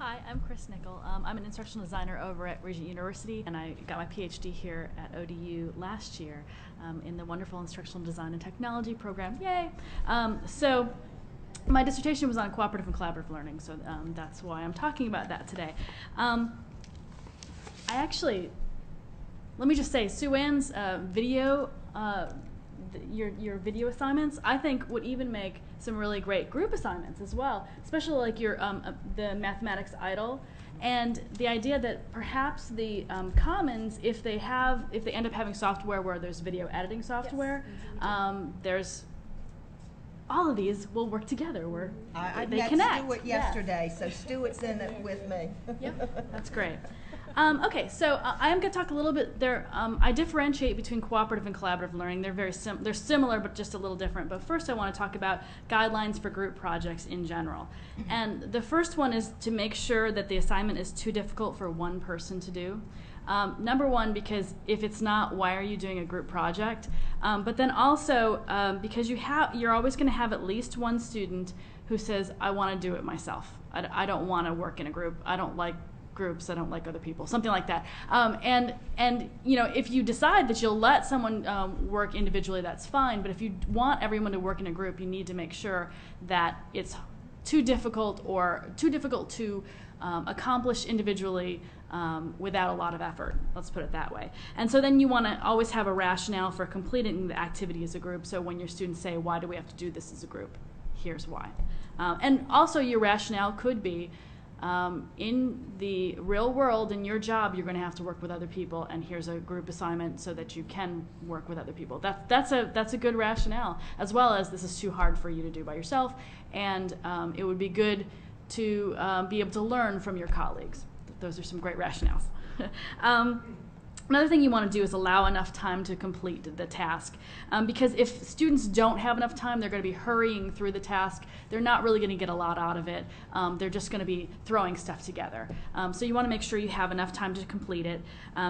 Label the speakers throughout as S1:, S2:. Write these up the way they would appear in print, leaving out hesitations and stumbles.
S1: Hi, I'm Chris Nickel. I'm an instructional designer over at Regent University, and I got my PhD here at ODU last year in the wonderful Instructional Design and Technology program. Yay! So my dissertation was on cooperative and collaborative learning, so that's why I'm talking about that today. Let me just say, Sue Ann's video, your video assignments, I think would even make some really great group assignments as well, especially like your the mathematics idle, and the idea that perhaps the Commons, if they end up having software where there's video editing software, yes, there's all of these will work together where they
S2: met
S1: connect.
S2: Stuart yesterday, so Stuart's in it with me.
S1: Yep, that's great. Okay, so I am going to talk a little bit there. I differentiate between cooperative and collaborative learning. They're they're similar, but just a little different. But first, I want to talk about guidelines for group projects in general. And the first one is to make sure that the assignment is too difficult for one person to do. Number one, because if it's not, why are you doing a group project? But then also because you're always going to have at least one student who says, I want to do it myself. I don't want to work in a group. I don't like groups, I don't like other people, something like that. And you know, if you decide that you'll let someone work individually, that's fine. But if you want everyone to work in a group, you need to make sure that it's too difficult to accomplish individually without a lot of effort. Let's put it that way. And so then you want to always have a rationale for completing the activity as a group. So when your students say, why do we have to do this as a group? Here's why. And also your rationale could be, in the real world, in your job, you're going to have to work with other people, and here's a group assignment so that you can work with other people. That's a good rationale, as well as this is too hard for you to do by yourself, and it would be good to be able to learn from your colleagues. Those are some great rationales. Another thing you want to do is allow enough time to complete the task, because if students don't have enough time, they're going to be hurrying through the task. They're not really going to get a lot out of it. They're just going to be throwing stuff together. So you want to make sure you have enough time to complete it.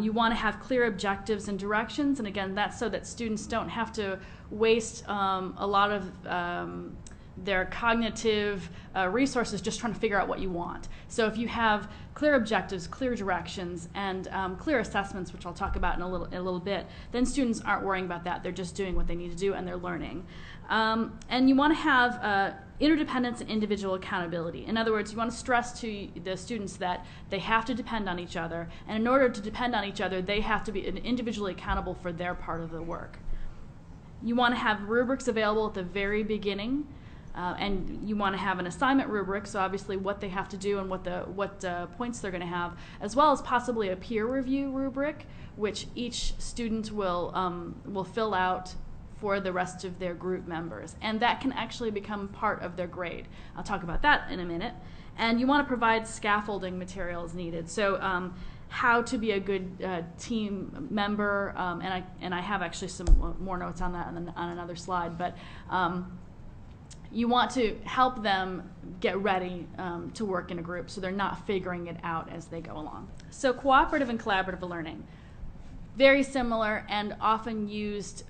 S1: You want to have clear objectives and directions, and again, that's so that students don't have to waste a lot of their cognitive resources just trying to figure out what you want. So if you have clear objectives, clear directions, and clear assessments, which I'll talk about in a little bit, then students aren't worrying about that. They're just doing what they need to do, and they're learning. And you want to have interdependence and individual accountability. In other words, you want to stress to the students that they have to depend on each other, and in order to depend on each other, they have to be individually accountable for their part of the work. You want to have rubrics available at the very beginning. And you want to have an assignment rubric, so obviously what they have to do and what points they're going to have, as well as possibly a peer review rubric, which each student will fill out for the rest of their group members. And that can actually become part of their grade. I'll talk about that in a minute. And you want to provide scaffolding materials needed. So how to be a good team member, and I have actually some more notes on that on another slide, but you want to help them get ready to work in a group so they're not figuring it out as they go along. So cooperative and collaborative learning, very similar and often used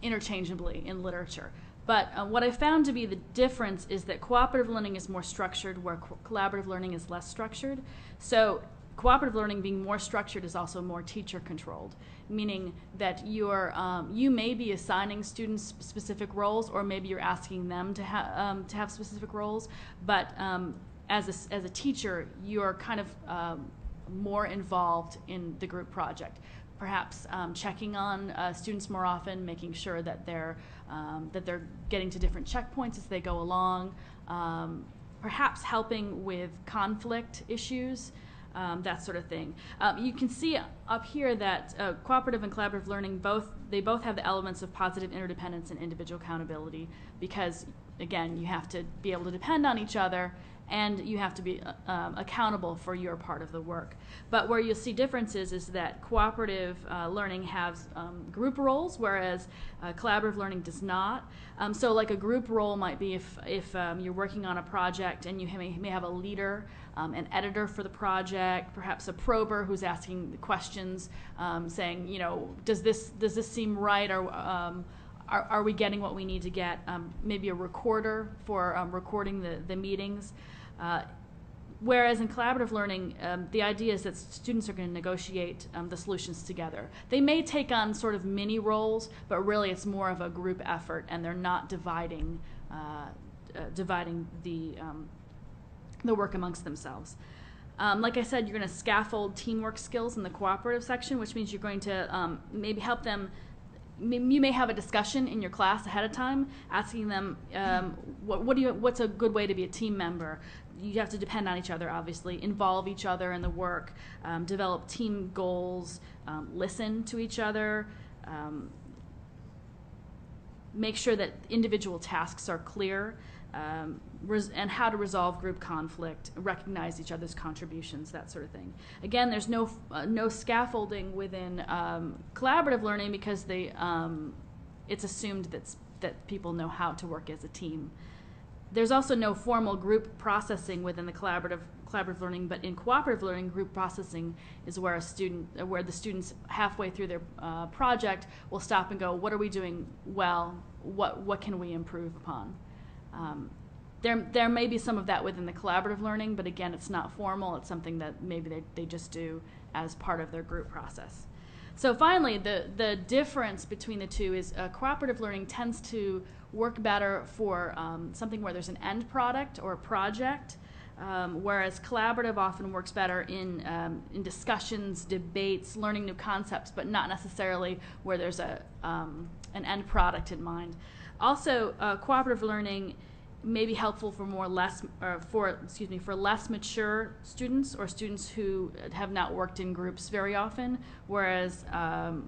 S1: interchangeably in literature. But what I found to be the difference is that cooperative learning is more structured, where collaborative learning is less structured. So cooperative learning, being more structured, is also more teacher controlled, meaning that you may be assigning students specific roles, or maybe you're asking them to have specific roles, but as a teacher, you're kind of more involved in the group project. Perhaps checking on students more often, making sure that they're getting to different checkpoints as they go along, perhaps helping with conflict issues, that sort of thing. You can see up here that cooperative and collaborative learning both have the elements of positive interdependence and individual accountability, because again, you have to be able to depend on each other, and you have to be accountable for your part of the work. But where you'll see differences is that cooperative learning has group roles, whereas collaborative learning does not. So like a group role might be if you're working on a project and you may have a leader, an editor for the project, perhaps a prober who's asking the questions, saying, you know, does this seem right, or are we getting what we need to get? Maybe a recorder for recording the meetings. Whereas in collaborative learning, the idea is that students are going to negotiate the solutions together. They may take on sort of mini roles, but really it's more of a group effort, and they're not dividing the work amongst themselves. Like I said, you're going to scaffold teamwork skills in the cooperative section, which means you're going to maybe help them. You may have a discussion in your class ahead of time, asking them, what's a good way to be a team member? You have to depend on each other, obviously, involve each other in the work, develop team goals, listen to each other, make sure that individual tasks are clear, and how to resolve group conflict, recognize each other's contributions, that sort of thing. Again, there's no scaffolding within collaborative learning because it's assumed that people know how to work as a team. There's also no formal group processing within the collaborative learning, but in cooperative learning, group processing is where the students halfway through their project will stop and go, what are we doing well? What can we improve upon? There may be some of that within the collaborative learning, but again, it's not formal. It's something that maybe they just do as part of their group process. So finally, the difference between the two is cooperative learning tends to work better for something where there's an end product or a project, whereas collaborative often works better in discussions, debates, learning new concepts, but not necessarily where there's an end product in mind. Also, cooperative learning may be helpful for less mature students or students who have not worked in groups very often, whereas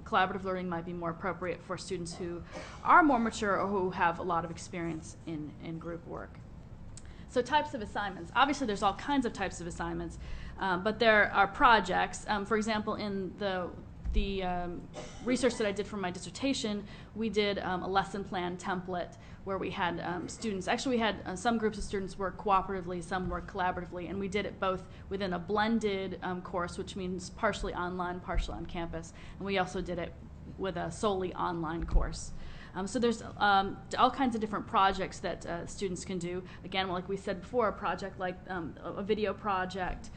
S1: collaborative learning might be more appropriate for students who are more mature or who have a lot of experience in group work. So types of assignments. Obviously, there's all kinds of types of assignments, but there are projects. For example, in the research that I did for my dissertation, we did a lesson plan template where we had students, actually we had some groups of students work cooperatively, some work collaboratively, and we did it both within a blended course, which means partially online, partially on campus, and we also did it with a solely online course. So there's all kinds of different projects that students can do. Again, like we said before, a project like a video project,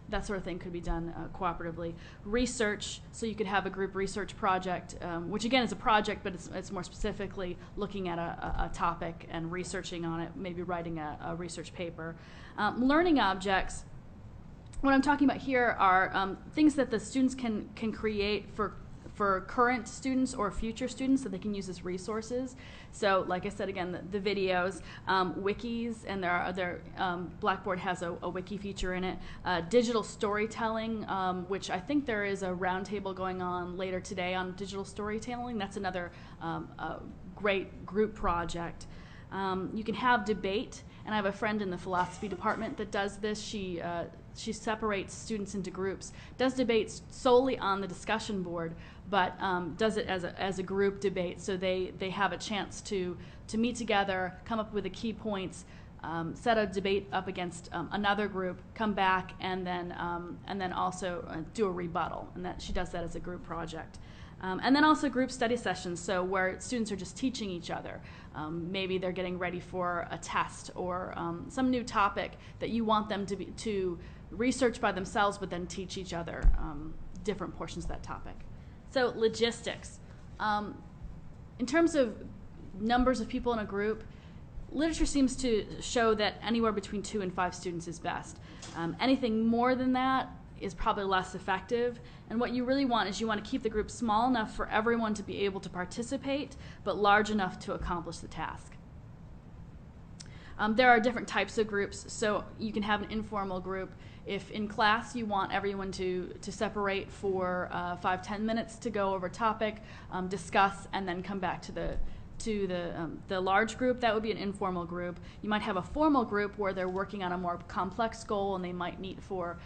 S1: that sort of thing could be done cooperatively. Research, so you could have a group research project, which again is a project, but it's more specifically looking at a topic and researching on it, maybe writing a research paper. Learning objects, what I'm talking about here are things that the students can create for current students or future students that they can use as resources. So like I said, again, the videos, wikis, and Blackboard has a wiki feature in it. Digital storytelling, which I think there is a roundtable going on later today on digital storytelling. That's another great group project. You can have debate, and I have a friend in the philosophy department that does this. She separates students into groups, does debates solely on the discussion board, but does it as a group debate, so they have a chance to meet together, come up with the key points, set a debate up against another group, come back, and then also do a rebuttal, and that she does that as a group project. And then also group study sessions, so where students are just teaching each other. Maybe they're getting ready for a test or some new topic that you want them to research by themselves, but then teach each other different portions of that topic. So logistics. In terms of numbers of people in a group, literature seems to show that anywhere between 2 and 5 students is best. Anything more than that is probably less effective. And what you really want is you want to keep the group small enough for everyone to be able to participate, but large enough to accomplish the task. There are different types of groups, so you can have an informal group. If in class you want everyone to separate for 5-10 minutes to go over a topic, discuss, and then come back to the large group, that would be an informal group. You might have a formal group where they're working on a more complex goal, and they might meet for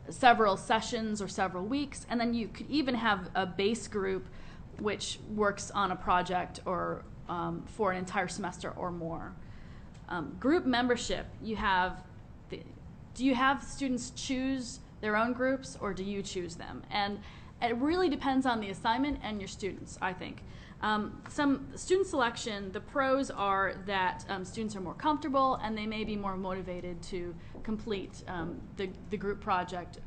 S1: several sessions or several weeks, and then you could even have a base group which works on a project or for an entire semester or more. Group membership, do you have students choose their own groups, or do you choose them? And it really depends on the assignment and your students, I think. Some student selection, the pros are that students are more comfortable and they may be more motivated to complete the group project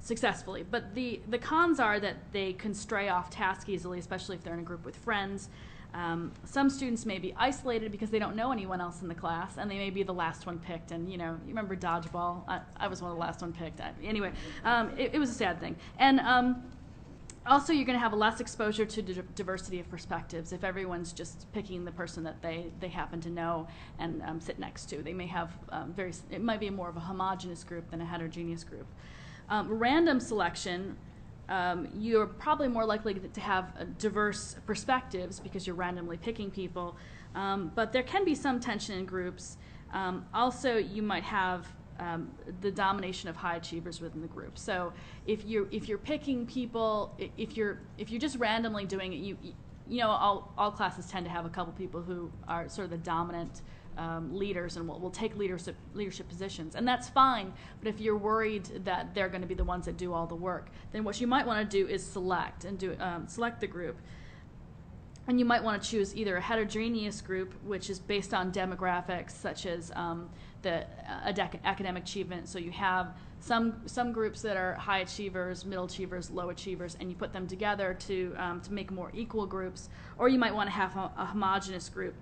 S1: successfully. But the cons are that they can stray off task easily, especially if they're in a group with friends. Some students may be isolated because they don't know anyone else in the class, and they may be the last one picked. And you remember dodgeball? I was one of the last one picked. Anyway, it was a sad thing. And also, you're going to have less exposure to diversity of perspectives if everyone's just picking the person that they happen to know and sit next to. They may have it might be more of a homogeneous group than a heterogeneous group. Random selection, you're probably more likely to have diverse perspectives because you're randomly picking people, but there can be some tension in groups. Also, you might have the domination of high achievers within the group. So if you're picking people, if you're just randomly doing it, all classes tend to have a couple people who are sort of the dominant leaders and will take leadership positions, and that's fine. But if you're worried that they're going to be the ones that do all the work, then what you might want to do is select the group. And you might want to choose either a heterogeneous group, which is based on demographics, such as the academic achievement. So you have some groups that are high achievers, middle achievers, low achievers, and you put them together to make more equal groups. Or you might want to have a homogeneous group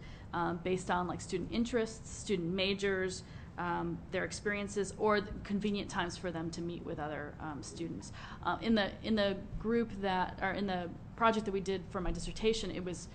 S1: based on like student interests, student majors, their experiences, or convenient times for them to meet with other students. In the group in the project that we did for my dissertation, it was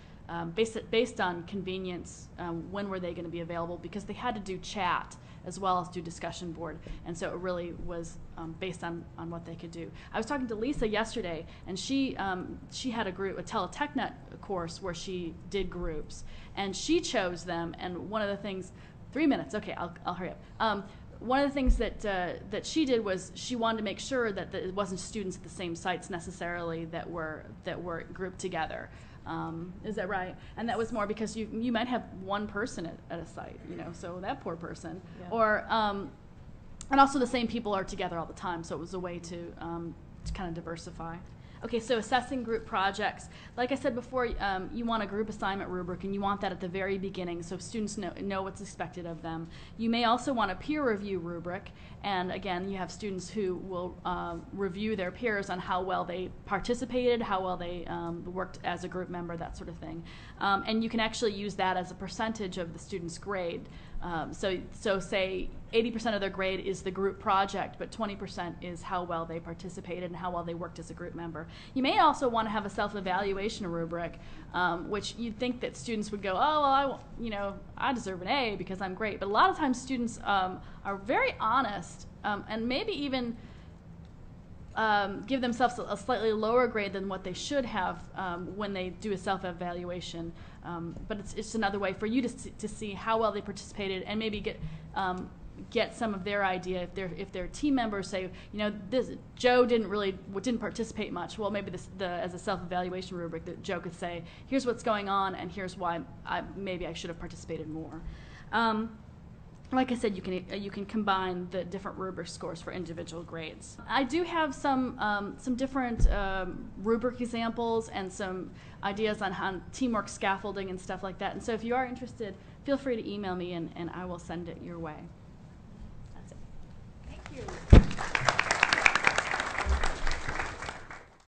S1: based on convenience. When were they going to be available? Because they had to do chat as well as do discussion board, and so it really was based on what they could do. I was talking to Lisa yesterday, and she had a Teletechnet course where she did groups, and she chose them. And one of the things, 3 minutes, okay, I'll hurry up. One of the things that she did was she wanted to make sure that it wasn't students at the same sites necessarily that were grouped together. Is that right? And that was more because you might have one person at a site, so that poor person. Yeah. Or and also the same people are together all the time, so it was a way to kind of diversify. Okay, so assessing group projects. Like I said before, you want a group assignment rubric, and you want that at the very beginning so students know what's expected of them. You may also want a peer review rubric, and again, you have students who will review their peers on how well they participated, how well they worked as a group member, that sort of thing. And you can actually use that as a percentage of the student's grade. So say 80% of their grade is the group project, but 20% is how well they participated and how well they worked as a group member. You may also want to have a self-evaluation rubric, which you'd think that students would go, oh, well, I deserve an A because I'm great. But a lot of times students are very honest and maybe even give themselves a slightly lower grade than what they should have when they do a self-evaluation. But it's another way for you to see how well they participated and maybe get some of their idea. If their team members say, Joe didn't participate much, well, maybe as a self-evaluation rubric, that Joe could say, here's what's going on and here's why maybe I should have participated more. Like I said, you can combine the different rubric scores for individual grades. I do have some different rubric examples and some ideas on how teamwork scaffolding and stuff like that. And so if you are interested, feel free to email me and I will send it your way. That's it.
S2: Thank you.